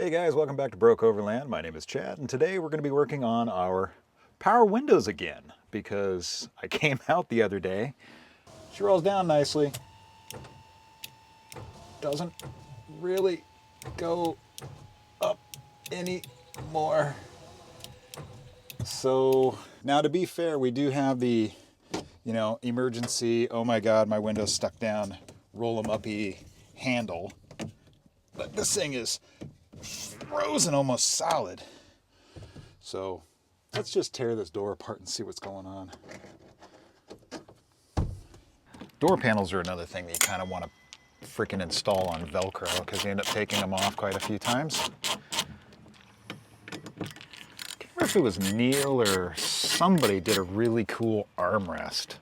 Hey guys, welcome back to Broke Overland. My name is Chad, and today we're going to be working on our power windows again because I came out the other day. She rolls down nicely. Doesn't really go up anymore. So now, to be fair, we do have the, emergency, oh my God, my window's stuck down, roll them up-y handle. But this thing is frozen almost solid. So let's just tear this door apart and see what's going on. Door panels are another thing that you kind of want to freaking install on Velcro because you end up taking them off quite a few times. I can't remember if it was Neil or somebody did a really cool armrest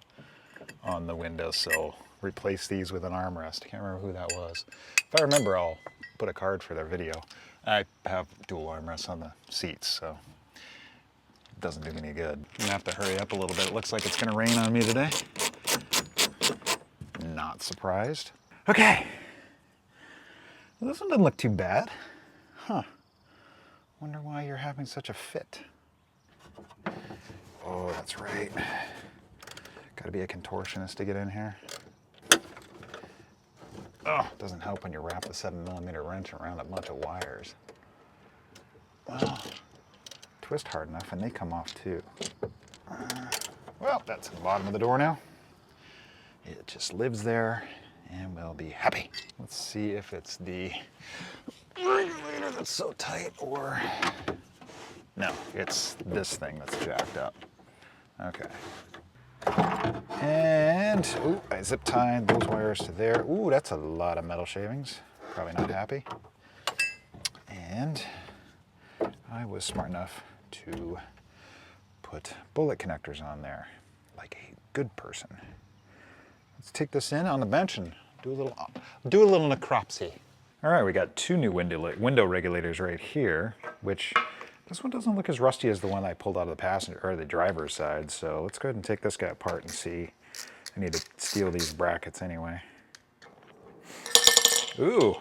on the windowsill. Replace these with an armrest. I can't remember who that was. If I remember, I'll put a card for their video. I have dual armrests on the seats, so it doesn't do me any good. I'm gonna have to hurry up a little bit. It looks like it's gonna rain on me today. Not surprised. Okay. Well, this one doesn't look too bad. Huh. Wonder why you're having such a fit. Oh, that's right. Gotta be a contortionist to get in here. Oh, it doesn't help when you wrap the 7mm wrench around a bunch of wires. Well, twist hard enough and they come off too. Well, that's at the bottom of the door now. It just lives there and we'll be happy. Let's see if it's the regulator that's so tight or... No, it's this thing that's jacked up. Okay. And, ooh, I zip tied those wires to there. Ooh, that's a lot of metal shavings. Probably not happy. And I was smart enough to put bullet connectors on there, like a good person. Let's take this in on the bench and do a little necropsy. All right, we got two new window regulators right here, which this one doesn't look as rusty as the one I pulled out of the passenger or the driver's side. So let's go ahead and take this guy apart and see. I need to steal these brackets anyway. Ooh,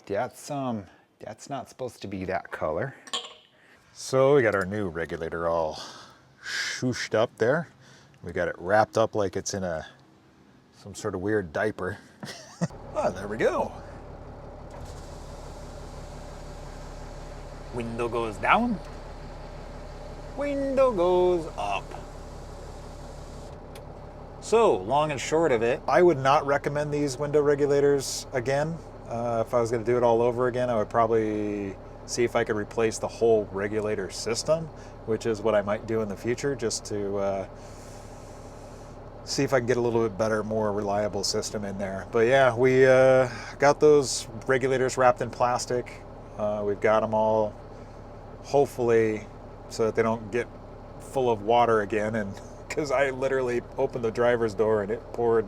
that's not supposed to be that color. So we got our new regulator all shooshed up there. We got it wrapped up like it's in some sort of weird diaper. Oh, there we go. Window goes down, window goes up. So, long and short of it, I would not recommend these window regulators again. If I was going to do it all over again, I would probably see if I could replace the whole regulator system, which is what I might do in the future, just to see if I can get a little bit better, more reliable system in there. But yeah, we got those regulators wrapped in plastic. We've got them all, hopefully, so that they don't get full of water again. And because I literally opened the driver's door and it poured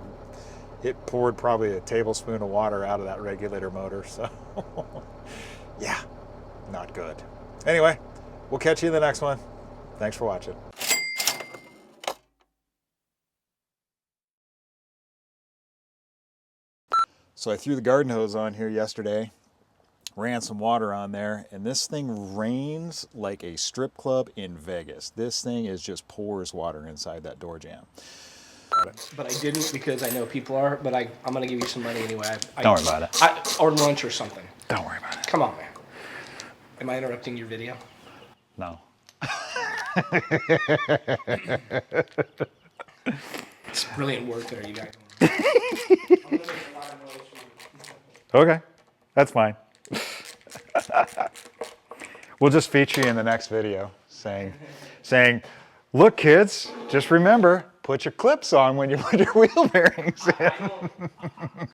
probably a tablespoon of water out of that regulator motor. So yeah, not good. Anyway, we'll catch you in the next one. Thanks for watching. So I threw the garden hose on here yesterday, ran some water on there, and this thing rains like a strip club in Vegas. This thing is just pours water inside that door jamb. But I didn't because I know people are, but I'm going to give you some money anyway. Don't worry about it. Or lunch or something. Don't worry about it. Come on, man. Am I interrupting your video? No. It's brilliant work there, you guys. Okay, that's fine. We'll just feature you in the next video saying, look kids, just remember, put your clips on when you put your wheel bearings in.